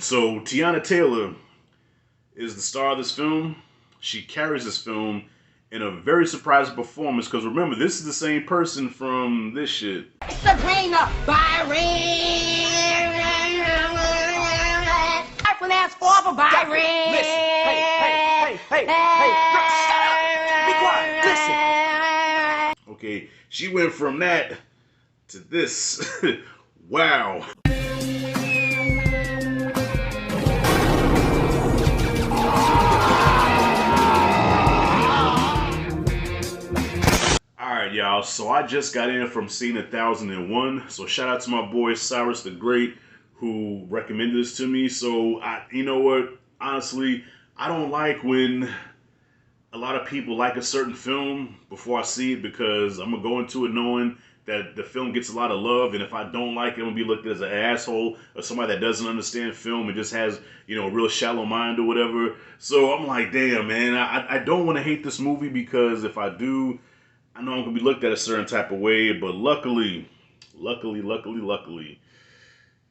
So Tiana Taylor is the star of this film. She carries this film in a very surprising performance because remember, this is the same person from this shit. Sabrina Byron. Last for Byron. Listen. Hey. Girl, shut up. Be quiet. Listen. Okay, she went from that to this. Wow. Alright, y'all, so I just got in from seeing 1001. So shout out to my boy Cyrus the Great who recommended this to me. So you know what? Honestly, I don't like when a lot of people like a certain film before I see it because I'm gonna go into it knowing that the film gets a lot of love, and if I don't like it, I'm gonna be looked at as an asshole or somebody that doesn't understand film and just has, you know, a real shallow mind or whatever. So I'm like, damn, man, I don't want to hate this movie because if I do, I know I'm gonna be looked at a certain type of way. But luckily,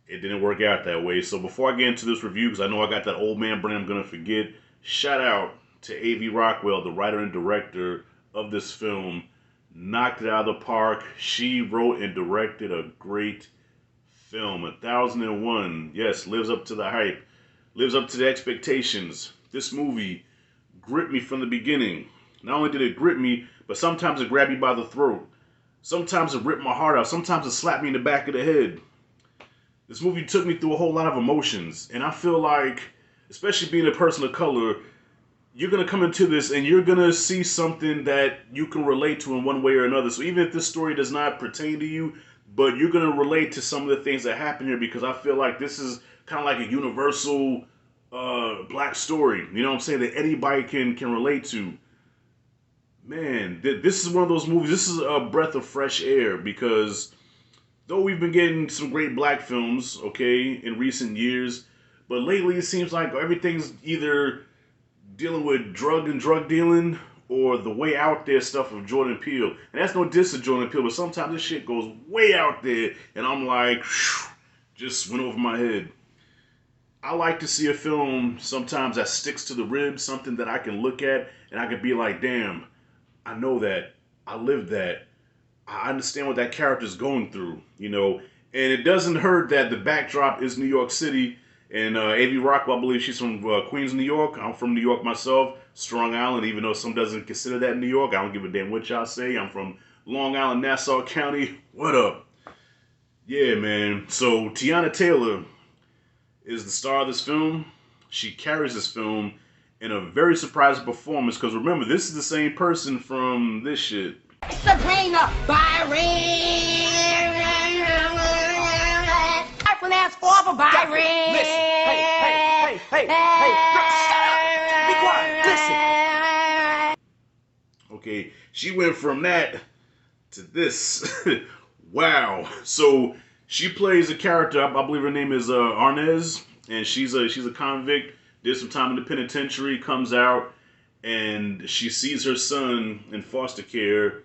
it didn't work out that way. So before I get into this review, because I know I got that old man brain I'm gonna forget, shout out to A.V. Rockwell, the writer and director of this film. Knocked it out of the park. She wrote and directed a great film. 1001, yes, lives up to the hype, lives up to the expectations. This movie gripped me from the beginning. Not only did it grip me, but sometimes it grabbed me by the throat. Sometimes it ripped my heart out. Sometimes it slapped me in the back of the head. This movie took me through a whole lot of emotions. And I feel like, especially being a person of color, you're going to come into this and you're going to see something that you can relate to in one way or another. So even if this story does not pertain to you, but you're going to relate to some of the things that happen here because I feel like this is kind of like a universal black story. You know what I'm saying? That anybody can relate to. Man, this is one of those movies. This is a breath of fresh air because though we've been getting some great black films, okay, in recent years, but lately it seems like everything's either dealing with drug dealing or the way out there stuff of Jordan Peele. And that's no diss to Jordan Peele, but sometimes this shit goes way out there and I'm like, just went over my head. I like to see a film sometimes that sticks to the ribs, something that I can look at and I can be like, damn, I know that. I lived that. I understand what that character's going through, you know. And it doesn't hurt that the backdrop is New York City. And A.V. Rockwell, I believe she's from Queens, New York. I'm from New York myself, Strong Island, even though some doesn't consider that New York. I don't give a damn what y'all say. I'm from Long Island, Nassau County. What up? Yeah, man. So Tiana Taylor is the star of this film. She carries this film in a very surprising performance because remember, this is the same person from this shit. Sabrina Byron. Last for Byron. Listen. Hey. Girl, shut up. Be quiet. Listen. Okay, she went from that to this. Wow. So she plays a character. I believe her name is Arnez, and she's a convict. Did some time in the penitentiary. Comes out, and she sees her son in foster care.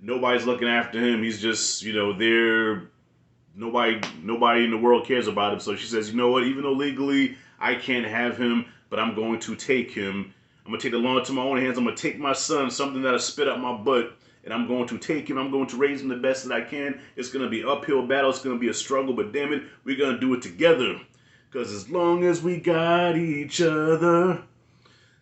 Nobody's looking after him. He's just, you know, there. Nobody in the world cares about him. So she says, you know what? Even though legally I can't have him, but I'm going to take him. I'm going to take the law into my own hands. I'm going to take my son, something that I spit up my butt, and I'm going to take him. I'm going to raise him the best that I can. It's going to be an uphill battle. It's going to be a struggle, but damn it, we're going to do it together. Because as long as we got each other.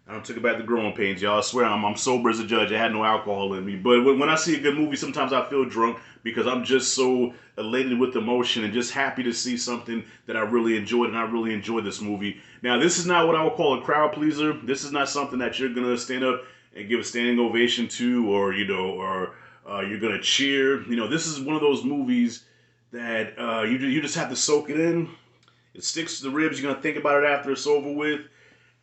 I took it back to growing pains, y'all. I swear I'm sober as a judge. I had no alcohol in me. But when I see a good movie, sometimes I feel drunk because I'm just so elated with emotion and just happy to see something that I really enjoyed, and I really enjoyed this movie. Now, this is not what I would call a crowd pleaser. This is not something that you're going to stand up and give a standing ovation to or you're going to cheer. You know, this is one of those movies that you just have to soak it in. It sticks to the ribs. You're going to think about it after it's over with.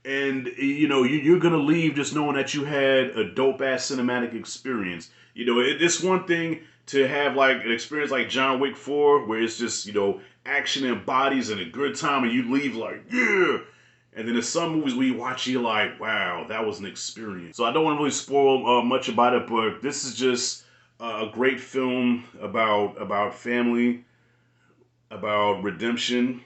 And, you know, you're going to leave just knowing that you had a dope-ass cinematic experience. You know, it's one thing to have, like, an experience like John Wick 4, where it's just, you know, action and bodies and a good time, and you leave like, yeah! And then there's some movies where you watch, you're like, wow, that was an experience. So I don't want to really spoil much about it, but this is just a great film about family, about redemption,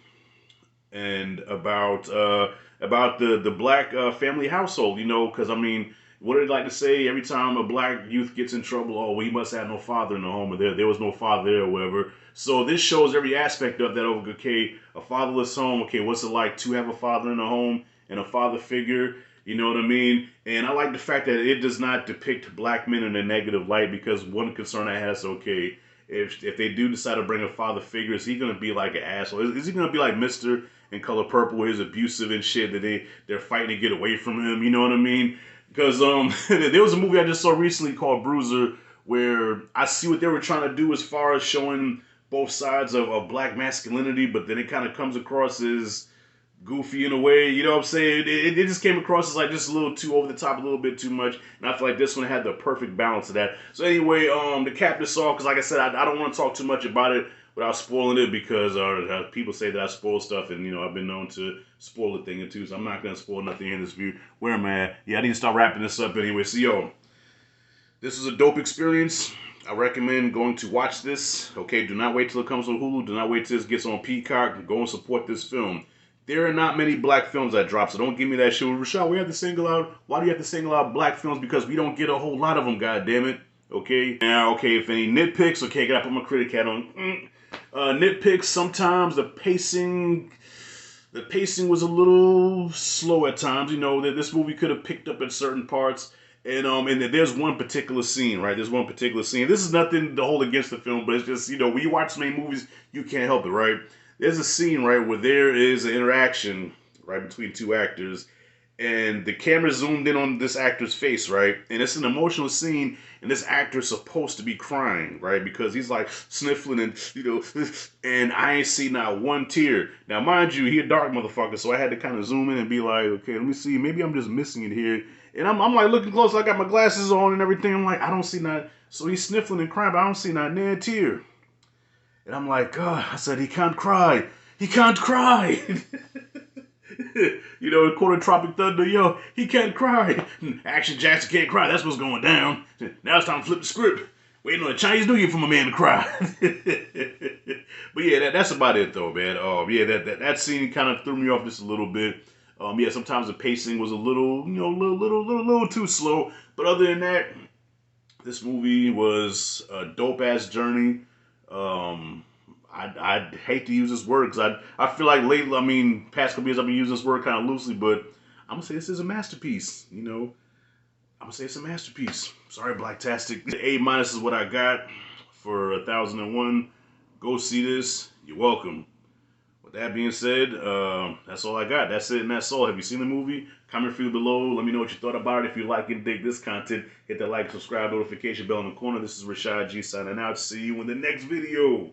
and about the black family household. You know, because I mean, what did they like to say every time a black youth gets in trouble? Oh, well, he must have no father in the home, or there was no father there, or whatever. So this shows every aspect of that. Okay, a fatherless home. Okay, what's it like to have a father in the home and a father figure? You know what I mean? And I like the fact that it does not depict black men in a negative light, because one concern I had is, okay, if they do decide to bring a father figure, is he going to be like an asshole? Is he going to be like Mr. in Color Purple, where he's abusive and shit, that they're fighting to get away from him? You know what I mean? Because there was a movie I just saw recently called Bruiser, where I see what they were trying to do as far as showing both sides of black masculinity, but then it kind of comes across as goofy in a way, you know what I'm saying? It just came across as like just a little too over the top, a little bit too much, and I feel like this one had the perfect balance of that. So anyway, to cap this off, because like I said, I don't want to talk too much about it without spoiling it, because people say that I spoil stuff, and you know, I've been known to spoil a thing or two, so I'm not going to spoil nothing in this view. Where am I at? Yeah, I need to start wrapping this up anyway. So yo, this is a dope experience. I recommend going to watch this. Okay, do not wait till it comes on Hulu. Do not wait till this gets on Peacock. Go and support this film. There are not many black films that drop, so don't give me that shit. Rashad, we have to single out. Why do you have to single out black films? Because we don't get a whole lot of them, goddammit. Okay? Now, okay, if any nitpicks, okay, gotta put my critic hat on. Nitpicks, sometimes the pacing was a little slow at times. You know, that this movie could have picked up at certain parts. And there's one particular scene, right? There's one particular scene. This is nothing to hold against the film, but it's just, you know, when you watch so many movies, you can't help it, right? There's a scene, right, where there is an interaction, right, between two actors, and the camera zoomed in on this actor's face, right? And it's an emotional scene, and this actor's supposed to be crying, right? Because he's like sniffling and, you know, and I ain't seen not one tear. Now, mind you, he a dark motherfucker, so I had to kind of zoom in and be like, okay, let me see, maybe I'm just missing it here. And I'm like looking close, I got my glasses on and everything. I'm like, I don't see not, so he's sniffling and crying, but I don't see not near tear. And I'm like, God, I said, he can't cry. He can't cry. You know, quoting Tropic Thunder, yo, he can't cry. Action Jackson can't cry. That's what's going down. Now it's time to flip the script. Waiting on a Chinese New Year for my man to cry. But yeah, that's about it though, man. Yeah, that scene kind of threw me off just a little bit. Yeah, sometimes the pacing was a little, you know, little too slow. But other than that, this movie was a dope ass journey. I'd hate to use this word because I feel like lately, I mean, past couple years I've been using this word kind of loosely, but I'm gonna say this is a masterpiece. You know, I'm gonna say it's a masterpiece. Sorry, Blacktastic. The A- is what I got for 1001. Go see this. You're welcome. With that being said, that's all I got. That's it and that's all. Have you seen the movie? Comment for you below. Let me know what you thought about it. If you like and dig this content, hit that like, subscribe, notification bell in the corner. This is Rashad G signing out. See you in the next video.